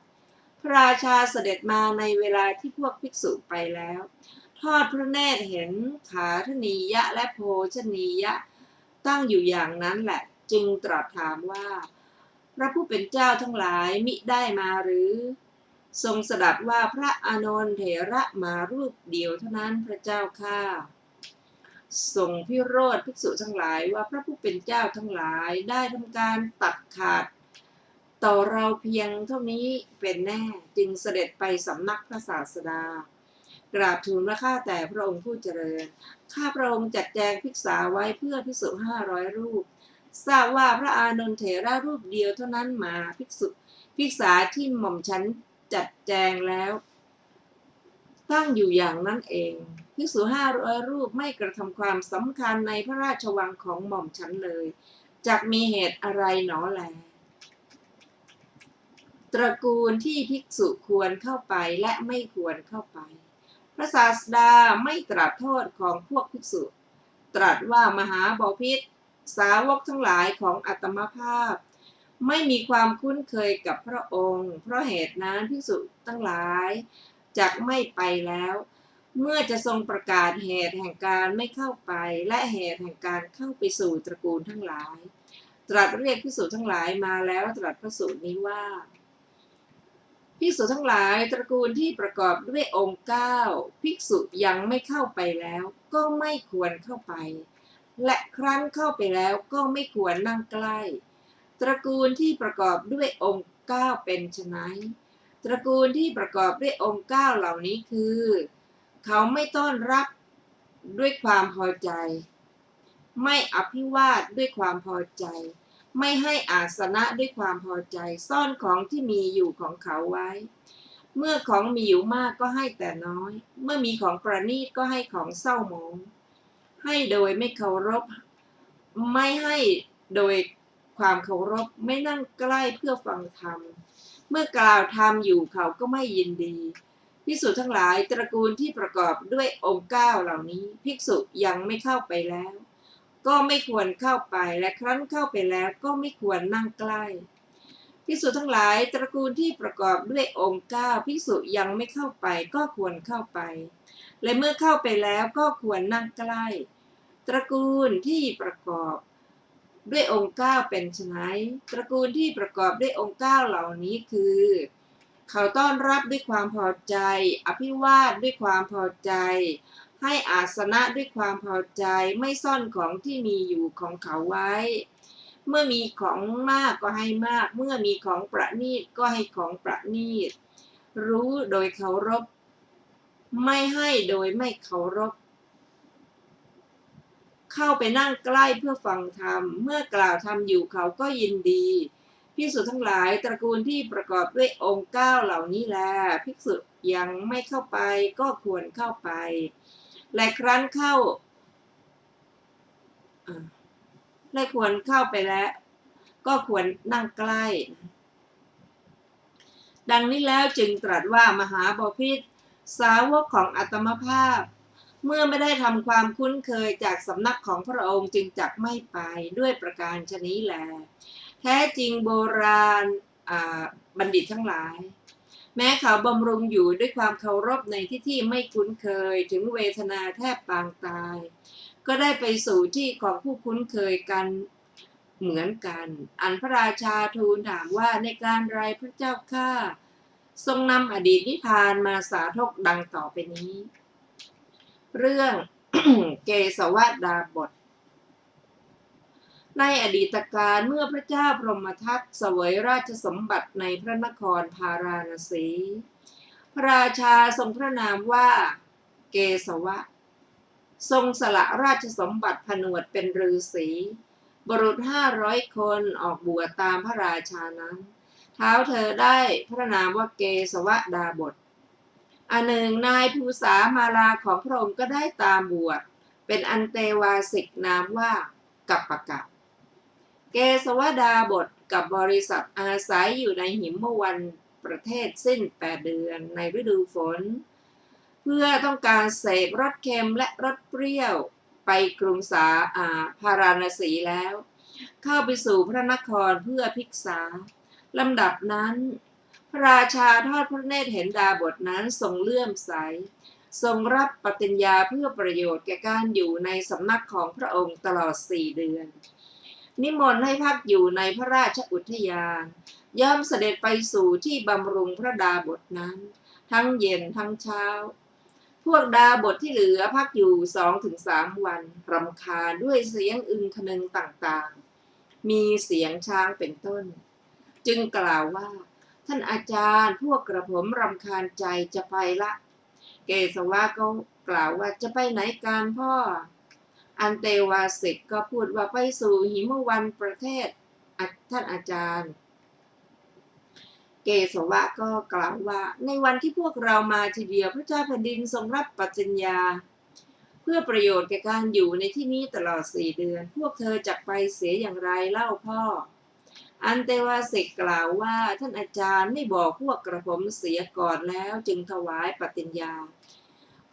พระราชาเสด็จมาในเวลาที่พวกภิกษุไปแล้วทอดพระเนตรเห็นขาธนียะและโภชนียะตั้งอยู่อย่างนั้นแหละจึงตรัสถามว่าพระผู้เป็นเจ้าทั้งหลายมิได้มาหรือทรงสดับว่าพระอานนท์เถระมารูปเดียวเท่านั้นพระเจ้าข้าทรงพิโรธภิกษุทั้งหลายว่าพระผู้เป็นเจ้าทั้งหลายได้ทำการตัดขาดต่อเราเพียงเท่านี้เป็นแน่จึงเสด็จไปสำนักพระศาสดากราบทูลว่าข้าแต่พระองค์ผู้เจริญข้าพระองค์จัดแจงภิกษาไว้เพื่อภิกษุ500 รูปทราบว่าพระอานนท์เถระรูปเดียวเท่านั้นมาภิกษาที่หม่อมฉันจัดแจงแล้วตั้งอยู่อย่างนั้นเองภิกษุ500 รูปไม่กระทำความสำคัญในพระราชวังของหม่อมฉันเลยจักมีเหตุอะไรหนอแลตระกูลที่ภิกษุควรเข้าไปและไม่ควรเข้าไปพระศาสดาไม่ตรัสโทษของพวกภิกษุตรัสว่ามหาบพิตรสาวกทั้งหลายของอัตมภาพไม่มีความคุ้นเคยกับพระองค์เพราะเหตุนั้นภิกษุทั้งหลายจักไม่ไปแล้วเมื่อจะทรงประกาศเหตุแห่งการไม่เข้าไปและเหตุแห่งการเข้าไปสู่ตระกูลทั้งหลายตรัสเรียกภิกษุทั้งหลายมาแล้วตรัสพระสูตรนี้ว่าภิกษุทั้งหลายตระกูลที่ประกอบด้วยองค์9ภิกษุยังไม่เข้าไปแล้วก็ไม่ควรเข้าไปและครั้นเข้าไปแล้วก็ไม่ควรนั่งใกล้ตระกูลที่ประกอบด้วยองค์9เป็นไฉนตระกูลที่ประกอบด้วยองค์9เหล่านี้คือเขาไม่ต้อนรับด้วยความพอใจไม่อภิวาทด้วยความพอใจไม่ให้อาสนะด้วยความพอใจซ่อนของที่มีอยู่ของเขาไว้เมื่อของมีอยู่มากก็ให้แต่น้อยเมื่อมีของประณีตก็ให้ของเศร้าหมองให้โดยไม่เคารพไม่ให้โดยความเคารพไม่นั่งใกล้เพื่อฟังธรรมเมื่อกล่าวธรรมอยู่เขาก็ไม่ยินดีภิกษุทั้งหลายตระกูลที่ประกอบด้วยองค์9เหล่านี้ภิกษุยังไม่เข้าไปแล้วก็ไม่ควรเข้าไปและครั้นเข้าไปแล้วก็ไม่ควรนั่งใกล้ภิกษุทั้งหลายตระกูลที่ประกอบด้วยองค์9ภิกษุยังไม่เข้าไปก็ควรเข้าไปและเมื่อเข้าไปแล้วก็ควรนั่งใกล้ตระกูลที่ประกอบด้วยองค์9เป็นไฉนตระกูลที่ประกอบด้วยองค์9เหล่านี้คือเขาต้อนรับด้วยความพอใจอภิวาทด้วยความพอใจให้อาสนะด้วยความพอใจไม่ซ่อนของที่มีอยู่ของเขาไว้เมื่อมีของมากก็ให้มากเมื่อมีของประณีตก็ให้ของประณีตรู้โดยเคารพไม่ให้โดยไม่เคารพเข้าไปนั่งใกล้เพื่อฟังธรรมเมื่อกล่าวธรรมอยู่เขาก็ยินดีภิกษุทั้งหลายตระกูลที่ประกอบด้วยองค์9เหล่านี้แลภิกษุยังไม่เข้าไปก็ควรเข้าไปและครั้นเข้าและควรเข้าไปแล้วก็ควรนั่งใกล้ดังนี้แล้วจึงตรัสว่ามหาบพิตรสาวกของอัตมภาพเมื่อไม่ได้ทำความคุ้นเคยจากสำนักของพระองค์จึงจักไม่ไปด้วยประการฉะนี้แลแท้จริงโบราณบัณฑิตทั้งหลายแม้เขาบำรุงอยู่ด้วยความเคารพในที่ไม่คุ้นเคยถึงเวทนาแทบปางตายก็ได้ไปสู่ที่ของผู้คุ้นเคยกันเหมือนกันอันพระราชาทูลถามว่าในการไรพระเจ้าข้าทรงนำอดีตนิทานมาสาธกดังต่อไปนี้เรื่อง เกสวดาบทในอดีตการเมื่อพระเจ้าพรหมทัตเสวยราชสมบัติในพระนครพาราณสี พระราชาทรงพระนามว่าเกสวะทรงสละราชสมบัติผนวดเป็นฤาษีบุรุษ500 คนออกบวชตามพระราชานั้นเท้าเธอได้พระนามว่าเกสวดาบสอันหนึ่งนายภูษามาลาของพระองค์ก็ได้ตามบวชเป็นอันเตวาสิกนามว่ากัปปะกะเกสวดาบสกับบริษัทอาศัยอยู่ในหิมวันประเทศสิ้น8 เดือนในฤดูฝนเพื่อต้องการเสพรสเค็มและรสเปรี้ยวไปกรุงพาราณสีแล้วเข้าไปสู่พระนครเพื่อภิกษาลำดับนั้นพระราชาทอดพระเนตรเห็นดาบสนั้นทรงเลื่อมใสทรงรับปฏิญญาเพื่อประโยชน์แก่การอยู่ในสำนักของพระองค์ตลอด4 เดือนนิมนต์ให้พักอยู่ในพระราชอุทยานย่อมเสด็จไปสู่ที่บำรุงพระดาบสนั้นทั้งเย็นทั้งเช้าพวกดาบสที่เหลือพักอยู่ 2-3 วันรำคาญด้วยเสียงอึงคนึงต่างๆมีเสียงช้างเป็นต้นจึงกล่าวว่าท่านอาจารย์พวกกระผมรำคาญใจจะไปละเกสวะก็กล่าวว่าจะไปไหนกันพ่ออันเตวาสิกก็พูดว่าไปสู่หิมวันประเทศท่านอาจารย์เกสวะก็กล่าวว่าในวันที่พวกเรามาทีเดียวพระเจ้าแผ่นดินทรงรับปฏิญญาเพื่อประโยชน์แก่การอยู่ในที่นี้ตลอด4 เดือนพวกเธอจักไปเสียอย่างไรเล่าพ่ออันเตวาสิกกล่าวว่าท่านอาจารย์ไม่บอกพวกกระผมเสียก่อนแล้วจึงถวายปฏิญญา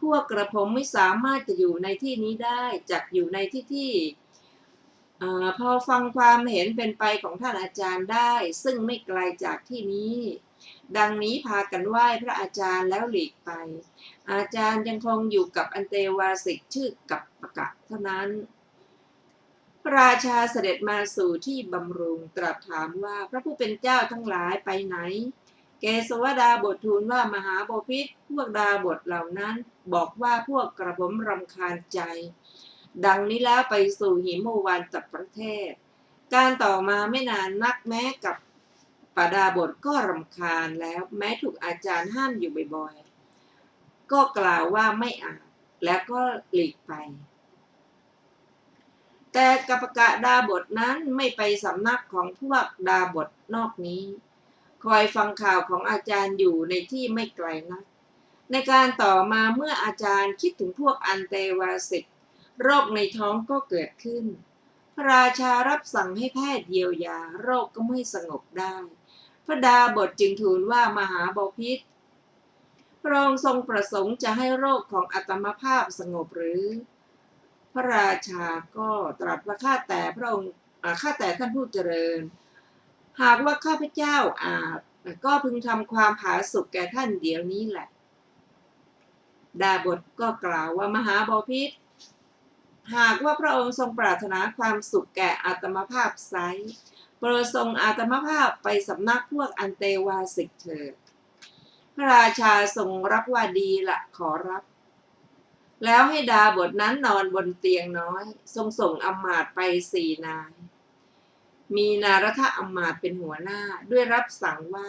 พวกกระผมไม่สามารถจะอยู่ในที่นี้ได้จักอยู่ในที่พอฟังความเห็นเป็นไปของท่านอาจารย์ได้ซึ่งไม่ไกลจากที่นี้ดังนี้พากันไหว้พระอาจารย์แล้วหลีกไปอาจารย์ยังคงอยู่กับอันเตวาสิกชื่อกัปปะกะเท่านั้นพระราชาเสด็จมาสู่ที่บำรุงตรัสถามว่าพระผู้เป็นเจ้าทั้งหลายไปไหนเกสวดาบสทูลว่ามหาบพิตรพวกดาบสเหล่านั้นบอกว่าพวกกระผมรำคาญใจดังนี้แล้วไปสู่หิมวันตประเทศการต่อมาไม่นานนักแม้กับปดาบสก็รำคาญแล้วแม้ถูกอาจารย์ห้ามอยู่บ่อยๆก็กล่าวว่าไม่อาจแล้วก็หลีกไปแต่กัปปะดาบสนั้นไม่ไปสำนักของพวกดาบสนอกนี้คอยฟังข่าวของอาจารย์อยู่ในที่ไม่ไกลนักในการต่อมาเมื่ออาจารย์คิดถึงพวกอันเตวาสิกโรคในท้องก็เกิดขึ้นพระราชารับสั่งให้แพทย์เยียวยาโรคก็ไม่สงบได้พระดาบสจึงทูลว่ามหาบพิตรพระองค์ทรงประสงค์จะให้โรคของอาตมาภาพสงบหรือพระราชาก็ตรัสว่าข้าแต่พระองค์ข้าแต่ท่านผู้เจริญหากว่าข้าพเจ้าอาจก็พึงทำความผาสุกแก่ท่านเดี๋ยวนี้แหละดาบสก็กล่าวว่ามหาบพิตรหากว่าพระองค์ทรงปรารถนาความสุขแก่อาตมาภาพไซร้โปรดทรงอาตมาภาพไปสำนักพวกอันเตวาสิกเถิดพระราชาทรงรับว่าดีละขอรับแล้วให้ดาบสนั้นนอนบนเตียงน้อยทรงส่งอำมาตย์ไป4 นายมีนารทอำมาตย์เป็นหัวหน้าด้วยรับสั่งว่า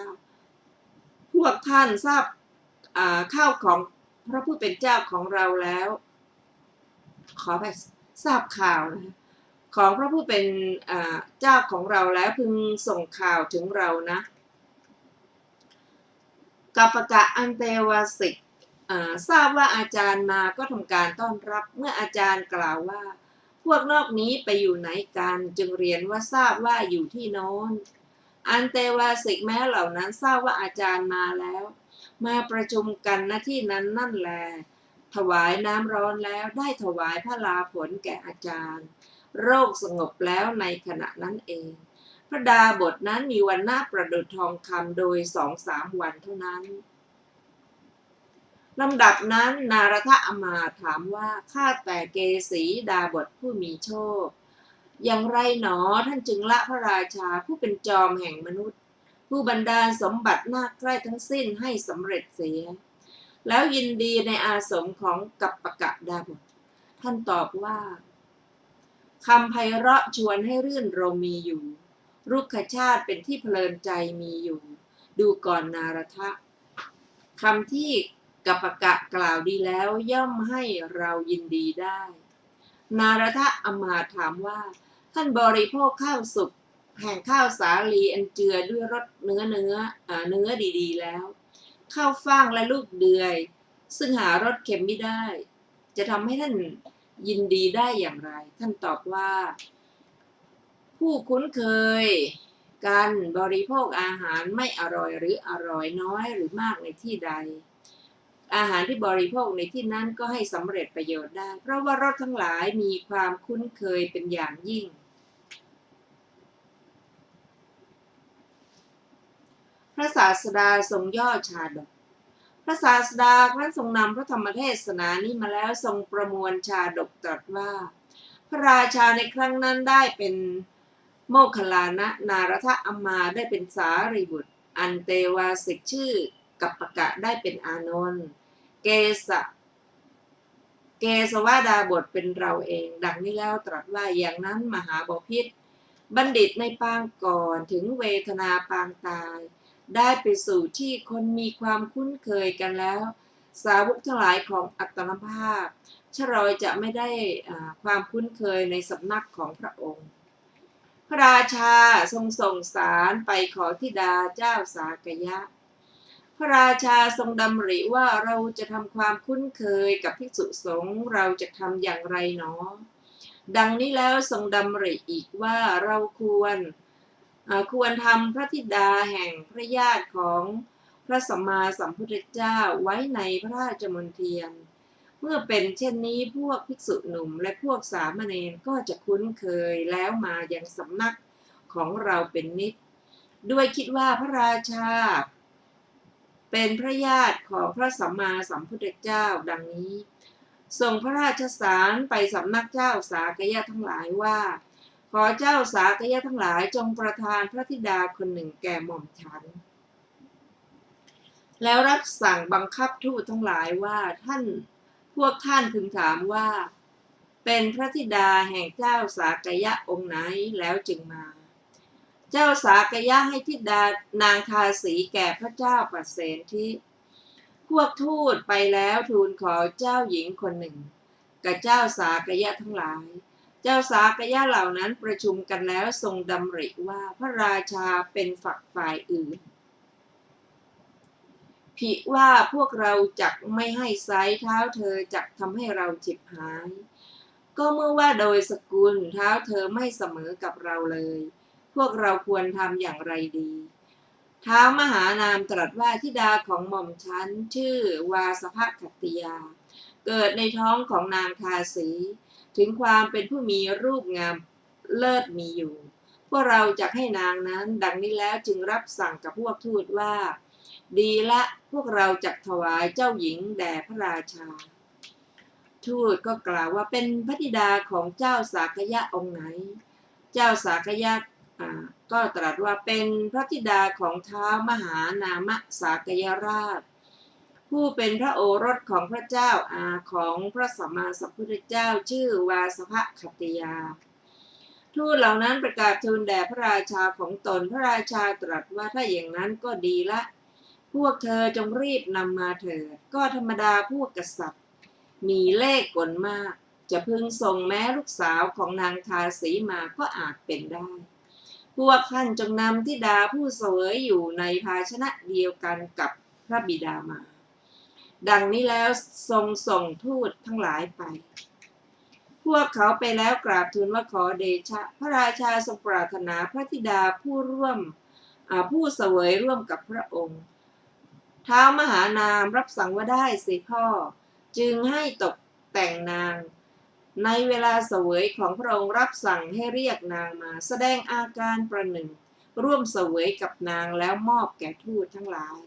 พวกท่านทราบข้าวของพระผู้เป็นเจ้าของเราแล้วขอไปทราบข่าวนะของพระผู้เป็นเจ้าของเราแล้วพึงส่งข่าวถึงเรานะกัปปะอันเตวาสิกทราบว่าอาจารย์มาก็ทำการต้อนรับเมื่ออาจารย์กล่าวว่าพวกนอกนี้ไปอยู่ไหนกันจึงเรียนว่าทราบว่าอยู่ที่โน้นอันเตวาสิกแม้เหล่านั้นทราบว่าอาจารย์มาแล้วมาประชุมกันณที่นั้นนั่นแลถวายน้ำร้อนแล้วได้ถวายพระลาผลแก่อาจารย์โรคสงบแล้วในขณะนั้นเองพระดาบสนั้นมีวันหน้าประดุจทองคำโดย2-3 วันเท่านั้นลำดับนั้นนารทอมาตย์ถามว่าข้าแต่เกสีดาบสผู้มีโชคอย่างไรหนอท่านจึงละพระราชาผู้เป็นจอมแห่งมนุษย์ผู้บันดาลสมบัติน่าใกล้ทั้งสิ้นให้สำเร็จเสียแล้วยินดีในอาสมของกัปปะดาบสท่านตอบว่าคำไพเราะชวนให้รื่นรมมีอยู่รุกขชาติเป็นที่เพลินใจมีอยู่ดูก่อนนารทะ คำที่กัปปะกะกล่าวดีแล้วย่อมให้เรายินดีได้ นารทอมาตย์ถามว่าท่านบริโภคข้าวสุกแห่งข้าวสาลีอันเจือด้วยรสเนื้อดีๆแล้วข้าวฟ่างและลูกเดือยซึ่งหารสเค็มไม่ได้จะทำให้ท่านยินดีได้อย่างไรท่านตอบว่าผู้คุ้นเคยการบริโภคอาหารไม่อร่อยหรืออร่อยน้อยหรือมากในที่ใดอาหารที่บริโภคในที่นั้นก็ให้สำเร็จประโยชน์ได้เพราะว่ารสทั้งหลายมีความคุ้นเคยเป็นอย่างยิ่งพระศาสดาทรงย่อชาดกพระศาสดาครั้นทรงนำพระธรรมเทศนานี้มาแล้วทรงประมวลชาดกตรัสว่าพระราชาในครั้งนั้นได้เป็นโมคคัลลานะนารทอมาตย์ได้เป็นสารีบุตรอันเตวาสิกชื่อกัปปะกะได้เป็นอานนท์เกสวดาบทเป็นเราเองดังนี้แล้วตรัสว่าอย่างนั้นมหาบพิตรบัณฑิตในปางก่อนถึงเวทนาปางตายได้ไปสู่ที่คนมีความคุ้นเคยกันแล้วสาวกทั้งหลายของอัตตภาพชรอยจะไม่ได้ความคุ้นเคยในสำนักของพระองค์พระราชาทรงส่งสารไปขอธิดาเจ้าสากยะพระราชาทรงดำริว่าเราจะทำความคุ้นเคยกับภิกษุสงฆ์เราจะทำอย่างไรหนอดังนี้แล้วทรงดำริอีกว่าเราควรทำพระธิดาแห่งพระญาติของพระสัมมาสัมพุทธเจ้าไว้ในพระราชมณฑียนเมื่อเป็นเช่นนี้พวกภิกษุหนุ่มและพวกสามเณรก็จะคุ้นเคยแล้วมายังสำนักของเราเป็นนิจด้วยคิดว่าพระราชาเป็นพระญาติของพระสัมมาสัมพุทธเจ้าดังนี้ส่งพระราชสารไปสำนักเจ้าสากยะทั้งหลายว่าขอเจ้าสากยะทั้งหลายจงประทานพระธิดาคนหนึ่งแก่หม่อมฉันแล้วรับสั่งบังคับทูตทั้งหลายว่าพวกท่านพึงถามว่าเป็นพระธิดาแห่งเจ้าสากยะองค์ไหนแล้วจึงมาเจ้าสากยะให้ธิดานางทาสีแก่พระเจ้าปัสเสนทิพวกทูตไปแล้วทูลขอเจ้าหญิงคนหนึ่งกับเจ้าสากยะทั้งหลายเจ้าสากยะเหล่านั้นประชุมกันแล้วทรงดำริว่าพระราชาเป็นฝักฝ่ายอื่นผิว่าพวกเราจักไม่ให้ไซเท้าเธอจักทำให้เราจิบหายก็เมื่อว่าโดยสกุลเท้าเธอไม่เสมอกับเราเลยพวกเราควรทำอย่างไรดีท้าวมหานามตรัสว่าธิดาของหม่อมฉันชื่อวาสภคัตติยาเกิดในท้องของนางทาสีถึงความเป็นผู้มีรูปงามเลิศมีอยู่พวกเราจะให้นางนั้นดังนี้แล้วจึงรับสั่งกับพวกทูตว่าดีละพวกเราจักถวายเจ้าหญิงแด่พระราชาทูตก็กล่าวว่าเป็นพระธิดาของเจ้าสากยะองค์ไหนเจ้าสากยะก็ตรัสว่าเป็นพระธิดาของท้าวมหานามสากยราชผู้เป็นพระโอรสของพระเจ้าของพระสัมมาสัมพุทธเจ้าชื่อวาสภคัตติยาทูตเหล่านั้นประกาศทูลแด่พระราชาของตนพระราชาตรัสว่าถ้าอย่างนั้นก็ดีละพวกเธอจงรีบนำมาเถิดก็ธรรมดาพวกกษัตริย์มีเล่ห์กลมากจะพึงส่งแม้ลูกสาวของนางทาสีมาก็อาจเป็นได้พวกท่านจงนำธิดาผู้เสวยอยู่ในภาชนะเดียวกันกับพระบิดามาดังนี้แล้วทรงส่งทูตทั้งหลายไปพวกเขาไปแล้วกราบทูลว่าขอเดชะพระราชาทรงปรารถนาพระธิดาผู้เสวยร่วมกับพระองค์ท้าวมหานามรับสั่งว่าได้สิพ่อจึงให้ตกแต่งนางในเวลาเสวยของพระองค์รับสั่งให้เรียกนางมาแสดงอาการประหนึ่งร่วมเสวยกับนางแล้วมอบแก่ทูตทั้งหลาย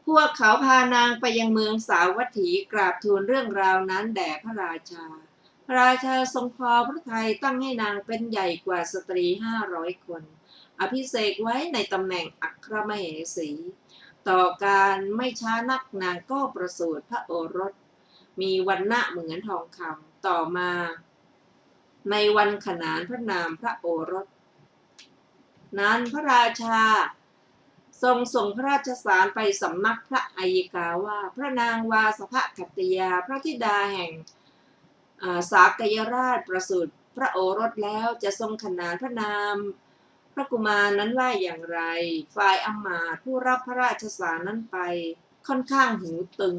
พวกเขาพานางไปยังเมืองสาวัตถีกราบทูลเรื่องราวนั้นแด่พระราชาพระราชาทรงพอพระทัยตั้งให้นางเป็นใหญ่กว่าสตรี500 คนอภิเษกไว้ในตำแหน่งอัครมเหสีต่อการไม่ช้านักนางก็ประสูติพระโอรสมีวรรณะเหมือนทองคำต่อมาในวันขนานพระนามพระโอรสนั้นพระราชา ทรงส่งพระราชสารไปสำนักพระอัยกาว่าพระนางวาสภกัตติยาพระธิดาแห่งสากยราชประสูติพระโอรสแล้วจะทรงขนานพระนามพระกุมารนั้นว่าอย่างไรฝ่ายอมาตย์ผู้รับพระราชสารนั้นไปค่อนข้างหูตึง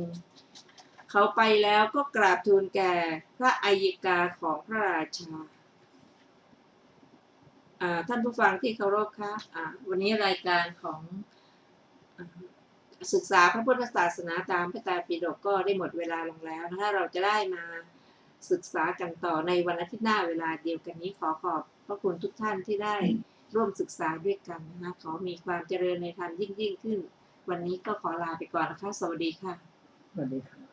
เขาไปแล้วก็กราบทูลแก่พระอัยกาของพระราชาท่านผู้ฟังที่เคารพคะวันนี้รายการของศึกษาพระพุทธศาสนาตามพระไตรปิฎกก็ได้หมดเวลาลงแล้วนะคะเราจะได้มาศึกษากันต่อในวันอาทิตย์หน้าเวลาเดียวกันนี้ขอขอบพระคุณทุกท่านที่ได้ร่วมศึกษาด้วยกันนะคะขอมีความเจริญในธรรมยิ่งขึ้นวันนี้ก็ขอลาไปก่อนนะคะสวัสดีค่ะสวัสดีครับ